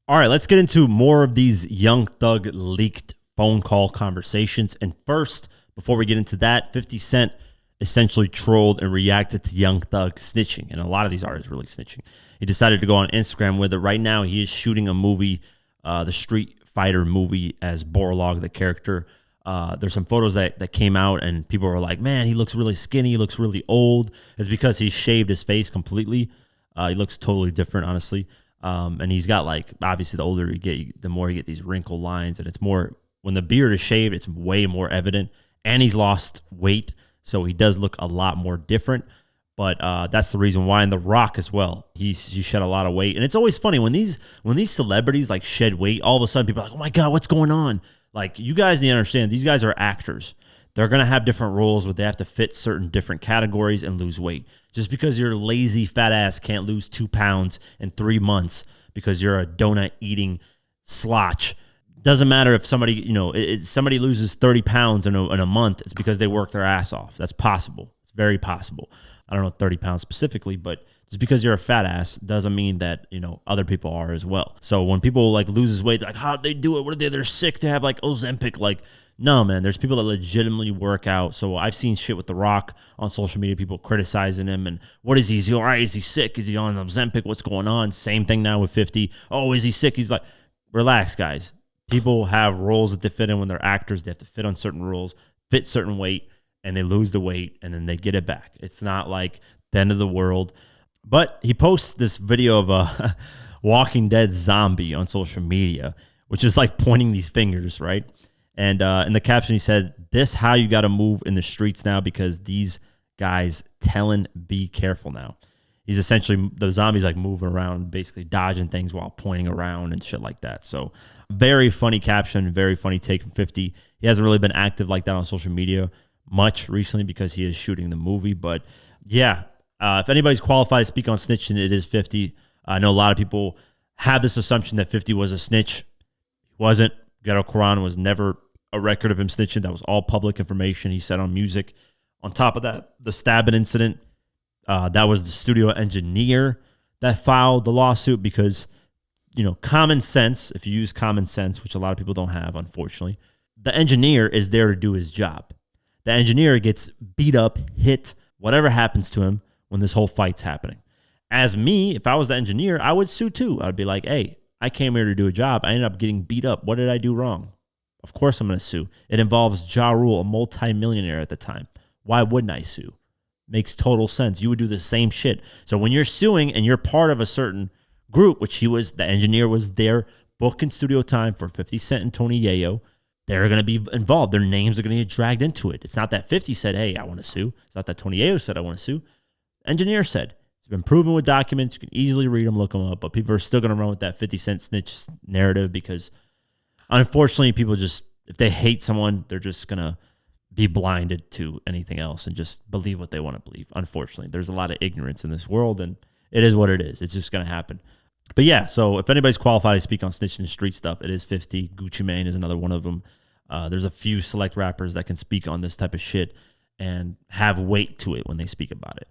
All right, let's get into more of these Young Thug leaked phone call conversations. And first, before we get into that, 50 Cent essentially trolled and reacted to Young Thug snitching. And a lot of these artists really snitching. He decided to go on Instagram with it. Right now, he is shooting a movie, the Street Fighter movie, as Borlaug, the character. There's some photos that came out, and people were like, man, he looks really skinny. He looks really old. It's because he shaved his face completely. He looks totally different, honestly. And he's got, like, obviously the older you get, the more you get these wrinkle lines, and it's more, when the beard is shaved, it's way more evident, and he's lost weight, so he does look a lot more different. But that's the reason why. And The Rock as well, he shed a lot of weight. And it's always funny when these celebrities like shed weight, all of a sudden people are like, oh my God, what's going on? Like, you guys need to understand, these guys are actors. They're going to have different roles where they have to fit certain different categories and lose weight. Just because your lazy fat ass can't lose 2 pounds in 3 months because you're a donut eating slotch, doesn't matter if somebody, somebody loses 30 pounds in a month, it's because they work their ass off. That's possible. It's very possible. I don't know 30 pounds specifically, but just because you're a fat ass doesn't mean that, other people are as well. So when people like loses weight, they're like, how'd they do it? What are they? They're sick to have like Ozempic. Like, no, man, there's people that legitimately work out. So I've seen shit with The Rock on social media, people criticizing him. And what is he? Is he all right? Is he sick? Is he on Ozempic? What's going on? Same thing now with 50. Oh, is he sick? He's like, relax, guys. People have roles that they fit in when they're actors. They have to fit on certain roles, fit certain weight, and they lose the weight, and then they get it back. It's not like the end of the world. But he posts this video of a Walking Dead zombie on social media, which is like pointing these fingers, right? And in the caption, he said, this how you got to move in the streets now, because these guys telling, be careful now. He's essentially, the zombie's like moving around, basically dodging things while pointing around and shit like that. So very funny caption, very funny take from 50. He hasn't really been active like that on social media much recently because he is shooting the movie. But yeah, if anybody's qualified to speak on snitching, it is 50. I know a lot of people have this assumption that 50 was a snitch. He wasn't. Ghetto Quran was never a record of him snitching. That was all public information he said on music. On top of that, the stabbing incident, that was the studio engineer that filed the lawsuit because, common sense, if you use common sense, which a lot of people don't have, unfortunately, the engineer is there to do his job. The engineer gets beat up, hit, whatever happens to him when this whole fight's happening. As me, if I was the engineer, I would sue too. I'd be like, hey, I came here to do a job. I ended up getting beat up. What did I do wrong? Of course I'm going to sue. It involves Ja Rule, a multimillionaire at the time. Why wouldn't I sue? Makes total sense. You would do the same shit. So when you're suing and you're part of a certain group, which he was, the engineer was there, booking studio time for 50 Cent and Tony Yayo, they're going to be involved. Their names are going to get dragged into it. It's not that 50 said, hey, I want to sue. It's not that Tony Yayo said, I want to sue. Engineer said. It's been proven with documents. You can easily read them, look them up, but people are still going to run with that 50 Cent snitch narrative because unfortunately people just, if they hate someone, they're just going to be blinded to anything else and just believe what they want to believe. Unfortunately, there's a lot of ignorance in this world, and it is what it is. It's just going to happen. But yeah, so if anybody's qualified to speak on snitching and street stuff, it is 50. Gucci Mane is another one of them. There's a few select rappers that can speak on this type of shit and have weight to it when they speak about it.